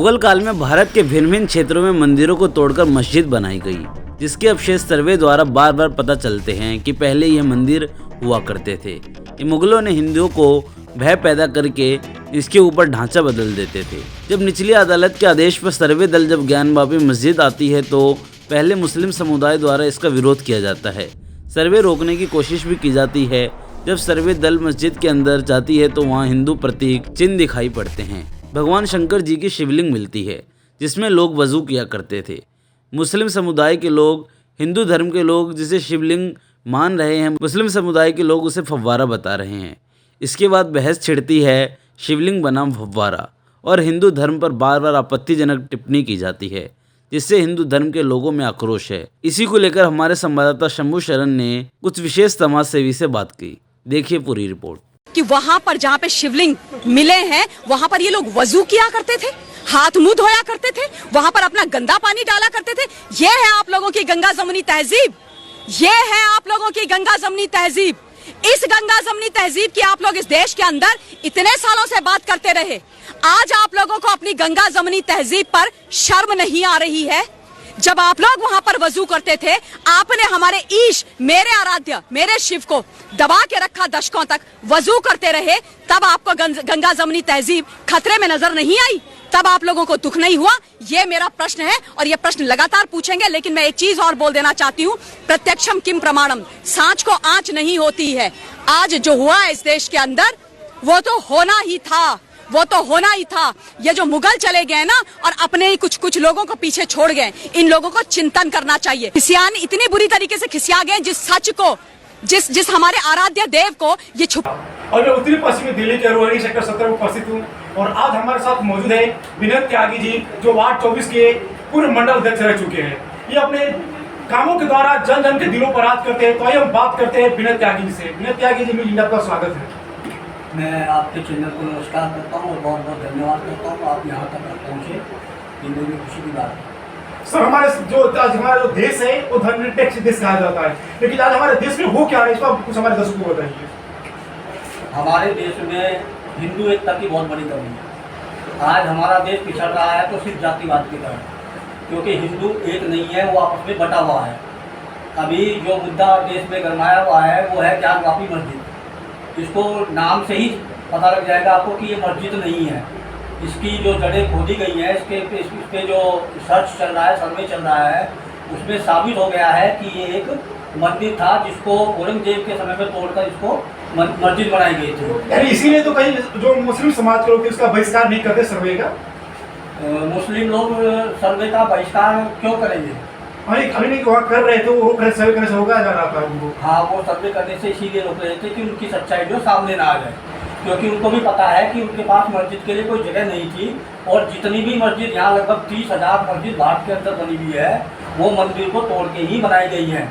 मुगल काल में भारत के भिन्न भिन्न क्षेत्रों में मंदिरों को तोड़कर मस्जिद बनाई गई, जिसके अवशेष सर्वे द्वारा बार बार पता चलते हैं कि पहले यह मंदिर हुआ करते थे। ये मुगलों ने हिंदुओं को भय पैदा करके इसके ऊपर ढांचा बदल देते थे। जब निचली अदालत के आदेश पर सर्वे दल जब ज्ञानवापी मस्जिद आती है तो पहले मुस्लिम समुदाय द्वारा इसका विरोध किया जाता है। सर्वे रोकने की कोशिश भी की जाती है। जब सर्वे दल मस्जिद के अंदर जाती है तो वहाँ हिंदू प्रतीक चिन्ह दिखाई पड़ते हैं। भगवान शंकर जी की शिवलिंग मिलती है जिसमें लोग वजू किया करते थे। मुस्लिम समुदाय के लोग, हिंदू धर्म के लोग जिसे शिवलिंग मान रहे हैं, मुस्लिम समुदाय के लोग उसे फव्वारा बता रहे हैं। इसके बाद बहस छिड़ती है शिवलिंग बनाम फव्वारा, और हिंदू धर्म पर बार बार आपत्तिजनक टिप्पणी की जाती है, जिससे हिंदू धर्म के लोगों में आक्रोश है। इसी को लेकर हमारे संवाददाता शंभू शरण ने कुछ विशेष समाज सेवी से बात की। देखिए पूरी रिपोर्ट। कि वहाँ पर जहाँ पे शिवलिंग मिले हैं वहाँ पर ये लोग वजू किया करते थे, हाथ मुंह धोया करते थे, वहाँ पर अपना गंदा पानी डाला करते थे। ये है आप लोगों की गंगा जमुनी तहजीब, ये है आप लोगों की गंगा जमुनी तहजीब। इस गंगा जमुनी तहजीब की आप लोग इस देश के अंदर इतने सालों से बात करते रहे। आज आप लोगों को अपनी गंगा जमुनी तहजीब पर शर्म नहीं आ रही है? जब आप लोग वहां पर वजू करते थे, आपने हमारे ईश, मेरे आराध्य, मेरे शिव को दबा के रखा दशकों तक, वजू करते रहे, तब आपको गंगा जमुनी तहजीब खतरे में नजर नहीं आई? तब आप लोगों को दुख नहीं हुआ? ये मेरा प्रश्न है और ये प्रश्न लगातार पूछेंगे। लेकिन मैं एक चीज और बोल देना चाहती हूँ, प्रत्यक्षम किम प्रमाणम, सांच को आंच नहीं होती है। आज जो हुआ है इस देश के अंदर वो तो होना ही था, वो तो होना ही था। ये जो मुगल चले गए ना और अपने ही कुछ लोगों को पीछे छोड़ गए, इन लोगों को चिंतन करना चाहिए। खिसियान इतनी बुरी तरीके से खिसिया गए जिस सच को, जिस हमारे आराध्य देव को ये छुपा। और मैं उत्तरी पश्चिमी दिल्ली के रोहिणी सेक्टर 17 में उपस्थित हूँ और आज हमारे साथ मौजूद है विनोद त्यागी जी, जो वार्ड 24 के पूर्व मंडल अध्यक्ष रह चुके हैं। ये अपने कामों के द्वारा जन जन के दिलों पर राज करते हैं। तो आइए हम बात करते हैं विनोद त्यागी जी से। विनोद त्यागी जी, मेरी आपका स्वागत है। मैं आपके चैनल को नमस्कार करता हूँ और बहुत बहुत धन्यवाद करता हूँ आप यहाँ तक पहुँचे, ये मेरी खुशी की बात है। सर, हमारा जो देश है वो धर्मनिरपेक्ष देश कहा जाता है, लेकिन आज हमारे देश में हो क्या है, इस पर कुछ हमारे दर्शकों को बताइए। हमारे देश में हिंदू एकता की बहुत बड़ी कमी है। आज हमारा देश पिछड़ रहा है तो सिर्फ जातिवाद के कारण, क्योंकि हिंदू एक नहीं है, वो आपस में बटा हुआ है। अभी जो मुद्दा देश में गरमाया हुआ है वो है ज्ञानवापी मस्जिद। इसको नाम से ही पता लग जाएगा आपको कि ये मस्जिद नहीं है। इसकी जो जड़ें खोदी गई हैं, इस पे जो सर्च चल रहा है, सर्वे चल रहा है, उसमें साबित हो गया है कि ये एक मंदिर था जिसको औरंगजेब के समय में तोड़कर इसको मस्जिद बनाई गई थी। यानी इसीलिए तो कहीं जो मुस्लिम समाज के लोग उसका बहिष्कार नहीं करते सर्वे का। मुस्लिम लोग सर्वे का बहिष्कार क्यों करेंगे? अभी नहीं वहाँ कर रहे थे, वो सर्वे करने से होगा जा रहा था उनको। हाँ, वो सर्वे करने से इसीलिए रोक रहे थे कि उनकी सच्चाई जो सामने ना आ जाए, क्योंकि उनको भी पता है कि उनके पास मस्जिद के लिए कोई जगह नहीं थी। और जितनी भी मस्जिद, यहाँ लगभग 30,000 मस्जिद भारत के अंदर बनी हुई है, वो मंदिर को तोड़ के ही बनाई गई हैं।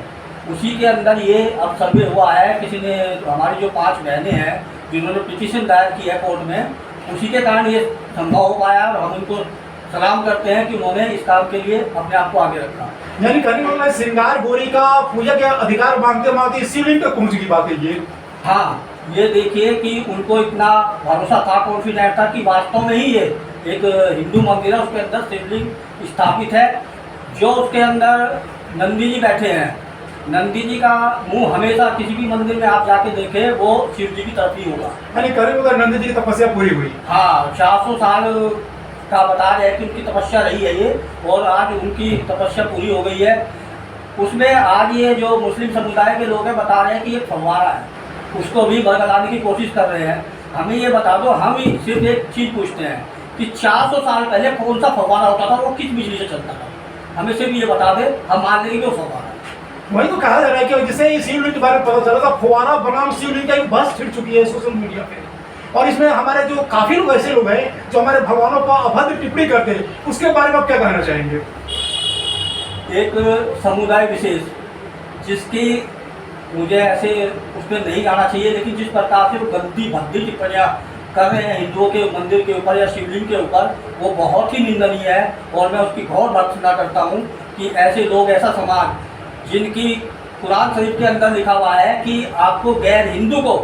उसी के अंदर ये अब सर्वे हुआ है। किसी ने, हमारी जो 5 बहनें हैं जिन्होंने पिटीशन दायर की है कोर्ट में, उसी के कारण ये संभव हो पाया और हम उनको सलाम करते हैं कि उन्होंने इस काम के लिए अपने आप को आगे रखा। यानी करीब श्रृंगार बोरी का पूजा के अधिकार मांगते मांगते शिवलिंग तक पहुँच की बात है ये। हाँ, ये देखिए कि उनको इतना भरोसा था, कॉन्फिडेंट था कि वास्तव में ही ये एक हिंदू मंदिर है, उसके अंदर शिवलिंग स्थापित है। जो उसके अंदर नंदी जी बैठे हैं, नंदी जी का मुंह हमेशा किसी भी मंदिर में आप जाके देखें वो शिव जी की तरफ ही होगा। यानी करीब उधर नंदी जी की तपस्या पूरी हुई। हाँ, 400 साल का बता रहे हैं कि उनकी तपस्या रही है ये, और आज उनकी तपस्या पूरी हो गई है। उसमें आज ये जो मुस्लिम समुदाय के लोग हैं बता रहे हैं कि ये फव्वारा है, उसको भी बरगलाने की कोशिश कर रहे हैं। हमें ये बता दो, हम ही सिर्फ एक चीज़ पूछते हैं कि 400 साल पहले कौन सा फव्वारा होता था, वो किस बिजली से चलता था? हमें सिर्फ ये बता दे, हम मान लेंगे कि वो फव्वारा है। वही तो कहा जा रहा है कि जैसे शिवलिंग के बारे में पता चला था, फव्वारा बनाम शिवलिंग का बस छिड़ चुकी है सोशल मीडिया पे। और इसमें हमारे जो काफी लोग ऐसे लोग हैं जो हमारे भगवानों पर अभद्र टिप्पणी करते हैं, उसके बारे में आप क्या कहना चाहेंगे? एक समुदाय विशेष जिसकी मुझे ऐसे उसमें नहीं आना चाहिए, लेकिन जिस प्रकार से वो गंदी भद्दी टिप्पणियाँ कर रहे हैं हिंदुओं के मंदिर के ऊपर या शिवलिंग के ऊपर, वो बहुत ही निंदनीय है। और मैं उसकी घोर भर्त्सना करता हूँ कि ऐसे लोग, ऐसा समाज जिनकी कुरान शरीफ के अंदर लिखा हुआ है कि आपको गैर हिंदू को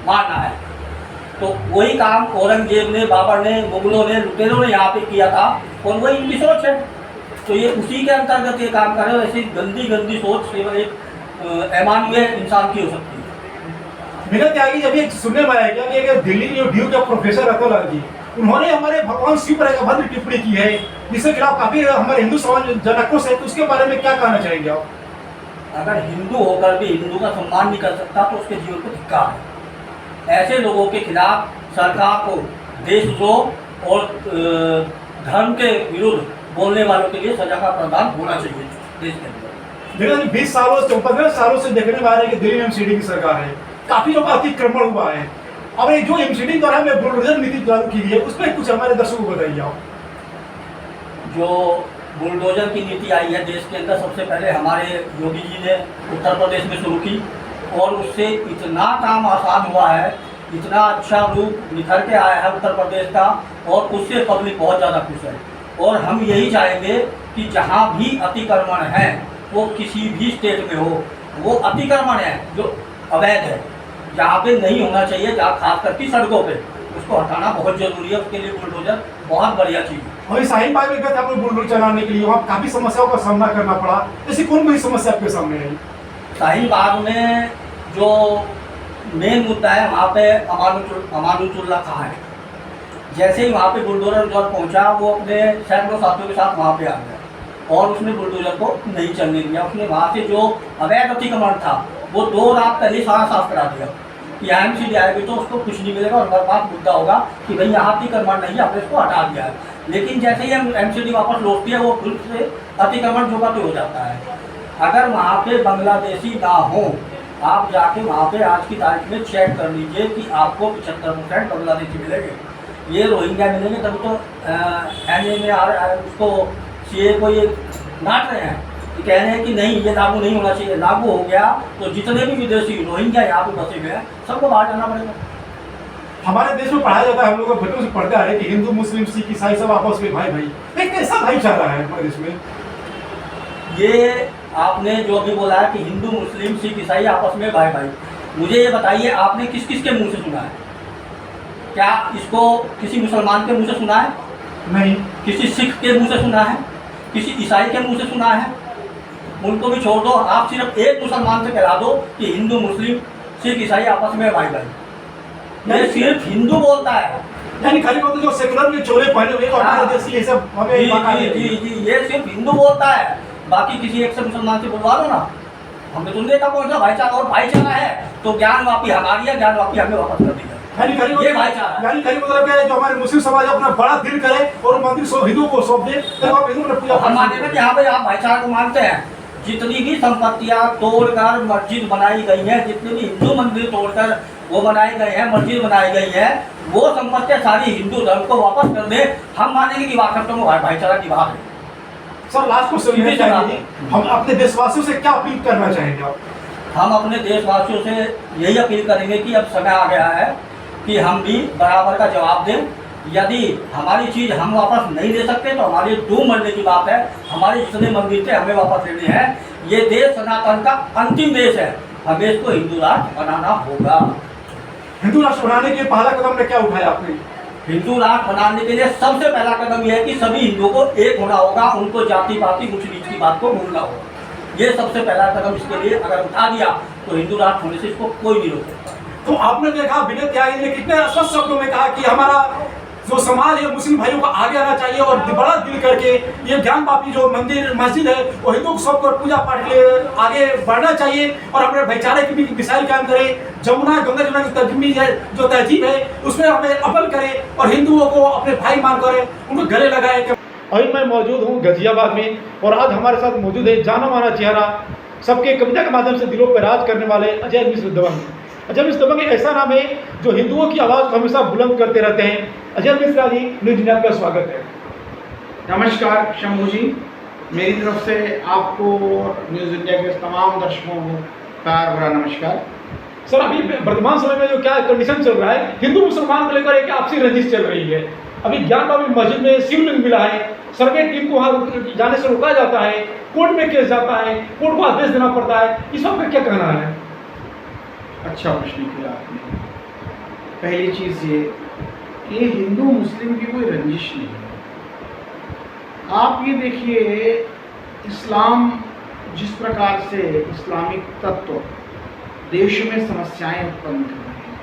मारना है, तो वही काम औरंगजेब ने, बाबर ने, मुगलों ने, लुटेरों ने यहाँ पे किया था और वही इनकी सोच है। तो ये उसी के अंतर्गत ये काम कर रहे हो। ऐसी गंदी गंदी सोच केवल एक अमानवीय इंसान की हो सकती है। बिनय त्यागी, जब ये सुनने में आया क्या कि एक दिल्ली के ड्यू के प्रोफेसर रतनलाल जी, उन्होंने हमारे भगवान शिव पर एक भद्र टिप्पणी की है जिसके खिलाफ काफी हमारे हिंदू समाज जनक्रोश है, तो उसके बारे में क्या कहना चाहेंगे आप? अगर हिंदू होकर भी हिंदू का सम्मान नहीं कर सकता तो उसके जीवन को धिक्कार है। ऐसे लोगों के खिलाफ सरकार को देशद्रोह और धर्म के विरुद्ध बोलने वालों के लिए सजा का प्रावधान होना चाहिए देश के अंदर। देखिए 20 सालों से 15 सालों से देखने में आ रहा है कि दिल्ली में एमसीडी की सरकार है, काफी लोग अतिक्रमण हुआ है। अब ये जो एमसीडी द्वारा हमें बुलडोजर नीति लागू की गई है उस पर कुछ हमारे दर्शकों को बताइए आप। जो बुलडोजर की नीति आई है देश के अंदर, सबसे पहले हमारे योगी जी ने उत्तर प्रदेश में शुरू की और उससे इतना काम आसान हुआ है, इतना अच्छा रूप निखर के आया है उत्तर प्रदेश का और उससे पब्लिक बहुत ज़्यादा खुश है। और हम यही चाहेंगे कि जहाँ भी अतिक्रमण है वो किसी भी स्टेट में हो, वो अतिक्रमण है जो अवैध है, जहाँ पे नहीं होना चाहिए, जहाँ खास करके सड़कों पे, उसको हटाना बहुत जरूरी है। उसके लिए बुलडोजर बहुत बढ़िया चीज़ है। वही शाहीन बाग में गए थे आपको बुलडोजर चलाने के लिए, वहाँ काफी समस्याओं का सामना करना पड़ा। ऐसी कौन कौन समस्या आपके सामने आई? शाहीन बाग में जो मेन मुद्दा है वहाँ पे अमानुतुल्लाह खां है। जैसे ही वहाँ पे बुलडोजर जब पहुँचा वो अपने सैकड़ों साथियों के साथ वहाँ पे आ गया और उसने बुलडोजर को नहीं चलने दिया। उसने वहाँ से जो अवैध अतिक्रमण था वो 2 रात पहले सारा साफ करा दिया कि एमसीडी आएगी तो उसको कुछ नहीं मिलेगा और हमारे पास मुद्दा होगा कि भाई यहाँ अतिक्रमण नहीं है, आपने इसको हटा दिया है। लेकिन जैसे ही हम एमसीडी वापस लौटती है वो फिर से अतिक्रमण जो का हो जाता है। अगर वहाँ पे बांग्लादेशी ना हो, आप जाके वहाँ पे आज की तारीख में चेक कर लीजिए कि आपको 75% बांग्लादेशी मिलेंगे। ये रोहिंग्या मिलेंगे तभी तो NMAR उसको CA को ये डांट रहे हैं कि कह रहे हैं कि नहीं ये लागू नहीं होना चाहिए। लागू हो गया तो जितने भी विदेशी रोहिंग्या यहाँ पे बसे हुए हैं सबको बाहर जाना पड़ेगा। हमारे देश में पढ़ाया जाता है, हम लोग बच्चों से पढ़ते आ रहे कि हिंदू मुस्लिम सिख ईसाई सब आपस में भाई भाई, एक कैसा भाईचारा है हमारे देश में? ये आपने जो भी बोला है कि हिंदू मुस्लिम सिख ईसाई आपस में भाई भाई, मुझे ये बताइए आपने किस किस के मुंह से सुना है? क्या इसको किसी मुसलमान के मुंह से सुना है? नहीं। किसी सिख के मुंह से सुना है? किसी ईसाई के मुंह से सुना है? उनको भी छोड़ दो, आप सिर्फ एक मुसलमान से कह दो कि हिंदू मुस्लिम सिख ईसाई आपस में भाई भाई। ये सिर्फ हिंदू बोलता है, यानी खाली बोलते जो सेकुलर के चोले पहने हुए और हमारे देश ये सब हमें जी, ये सिर्फ हिंदू बोलता है। बाकी किसी एक से मुसलमान से बुलवा लो ना, हमने तुम देखा कौन सा भाईचारा। और भाईचारा है तो ज्ञान वापी हमारी है, ज्ञान वापी हमें वापस कर दी जाए। ये भाईचारा है। यानी मतलब क्या है, जो हमारे मुस्लिम समाज अपना बड़ा दिल करे और मंदिर सौ हिंदुओं को सौंप दे तो आप हिंदू पूजा। हम मानेंगे कि यहाँ पे आप भाईचारा को मानते हैं। जितनी भी संपत्तियाँ तोड़कर मस्जिद बनाई गई है, जितने भी हिंदू मंदिर तोड़कर वो बनाए गए हैं, मस्जिद बनाई गई है, वो संपत्तियाँ सारी हिंदू धर्म को वापस कर दे, हम मानेंगे कि वास्तव में भाईचारा की बात है। सर लास्ट क्वेश्चन चाहिए, हम अपने देशवासियों से क्या अपील करना चाहेंगे आप? हम अपने देशवासियों से यही अपील करेंगे कि अब समय आ गया है कि हम भी बराबर का जवाब दें। यदि हमारी चीज़ हम वापस नहीं ले सकते तो हमारी डूब मरने की बात है। हमारे जितने मंदिर थे हमें वापस लेने हैं। ये देश सनातन का अंतिम देश है, हमें इसको हिंदू राष्ट्र बनाना होगा। हिंदू राष्ट्र बनाने के पहला कदम में क्या उठाया आपने? हिंदू राष्ट्र बनाने के लिए सबसे पहला कदम यह है कि सभी हिंदुओं को एक होना होगा, उनको जाति पाति ऊंच नीच की बात को भूलना होगा। ये सबसे पहला कदम इसके लिए अगर उठा दिया तो हिंदू राष्ट्र होने से इसको कोई नहीं रोक सकता। तो आपने देखा विनय त्यागी ने कितने स्पष्ट शब्दों में कहा कि हमारा जो समाज है मुस्लिम भाइयों को आगे आना चाहिए और बड़ा दिल करके ये ज्ञान वापी जो मंदिर मस्जिद है वो हिंदू सबको पूजा पाठ के लिए आगे बढ़ना चाहिए और अपने भाईचारे की भी मिसाइल कायम करें। जमुना गंगा जमुना की तर्जमी है जो तहजीब है उसमें हमें अमल करें और हिंदुओं को अपने भाई मानकर उनको गले लगाए। अभी मैं मौजूद हूँ गाजियाबाद में और आज हमारे साथ मौजूद है जाना माना चेहरा, सबके कविता के माध्यम से दिलों पर राज करने वाले अजय मिश्र दबंग। अजय मिश्र दबंग ऐसा नाम है जो हिंदुओं की आवाज़ को हमेशा बुलंद करते रहते हैं। अजय मिश्रा जी, न्यूज इंडिया का स्वागत है। नमस्कार शंभू जी, मेरी तरफ से आपको न्यूज़ इंडिया के तमाम दर्शकों को प्यार भरा नमस्कार। सर अभी वर्तमान समय में जो क्या कंडीशन चल रहा है, हिंदू मुसलमान को लेकर एक आपसी रंजिश चल रही है। अभी ज्ञान वापी मस्जिद में शिवलिंग मिला है, सर्वे टीम को वहाँ जाने से रोका जाता है, कोर्ट में केस जाता है, कोर्ट को आदेश देना पड़ता है, इस वक्त क्या कहना है? अच्छा प्रश्न किया आपने। पहली चीज़ ये हिंदू मुस्लिम की कोई रंजिश नहीं है। आप ये देखिए, इस्लाम जिस प्रकार से इस्लामिक तत्व देश में समस्याएं उत्पन्न कर रहे हैं,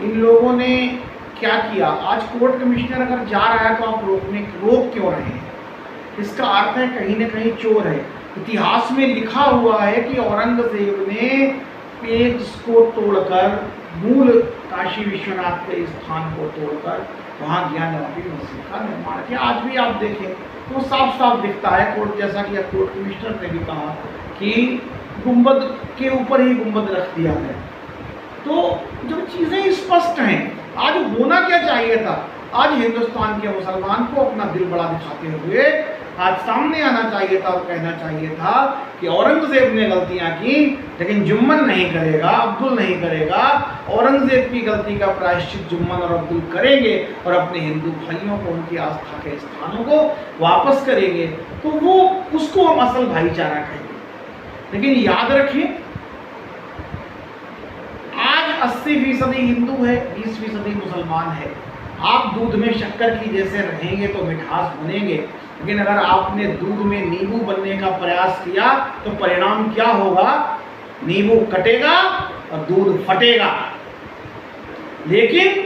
इन लोगों ने क्या किया? आज कोर्ट कमिश्नर अगर जा रहा है तो आप रोक क्यों रहे हैं? इसका अर्थ है कहीं ना कहीं चोर है। इतिहास में लिखा हुआ है कि औरंगजेब ने पेज को तोड़कर, मूल काशी विश्वनाथ के स्थान को तोड़कर वहाँ ज्ञानवापी मस्जिद का निर्माण किया। आज भी आप देखें तो साफ साफ दिखता है, कोर्ट जैसा कि कोर्ट कमिश्नर ने भी कहा कि गुंबद के ऊपर ही गुंबद रख दिया है। तो जब चीज़ें स्पष्ट हैं, आज होना क्या चाहिए था? आज हिंदुस्तान के मुसलमान को अपना दिल बड़ा दिखाते हुए आज सामने आना चाहिए था और कहना चाहिए था कि औरंगजेब ने गलतियां की, लेकिन जुम्मन नहीं करेगा, अब्दुल नहीं करेगा। औरंगजेब की गलती का प्रायश्चित जुम्मन और अब्दुल करेंगे और अपने हिंदू भाइयों को उनकी आस्था के स्थानों को वापस करेंगे, तो वो उसको हम असल भाईचारा कहेंगे। लेकिन याद रखें, आज 80% हिंदू है, 20% मुसलमान है। आप दूध में शक्कर की जैसे रहेंगे तो मिठास बनेंगे, लेकिन अगर आपने दूध में नींबू बनने का प्रयास किया तो परिणाम क्या होगा? नींबू कटेगा और दूध फटेगा। लेकिन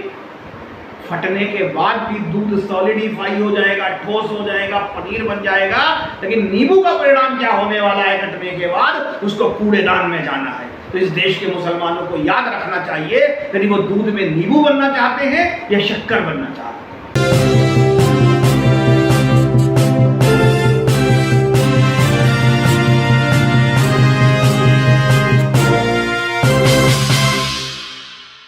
फटने के बाद भी दूध सॉलिडिफाई हो जाएगा, ठोस हो जाएगा, पनीर बन जाएगा। लेकिन नींबू का परिणाम क्या होने वाला है? कटने के बाद उसको कूड़ेदान में जाना है। तो इस देश के मुसलमानों को याद रखना चाहिए, यदि वो दूध में नींबू बनना चाहते हैं या शक्कर बनना चाहते हैं।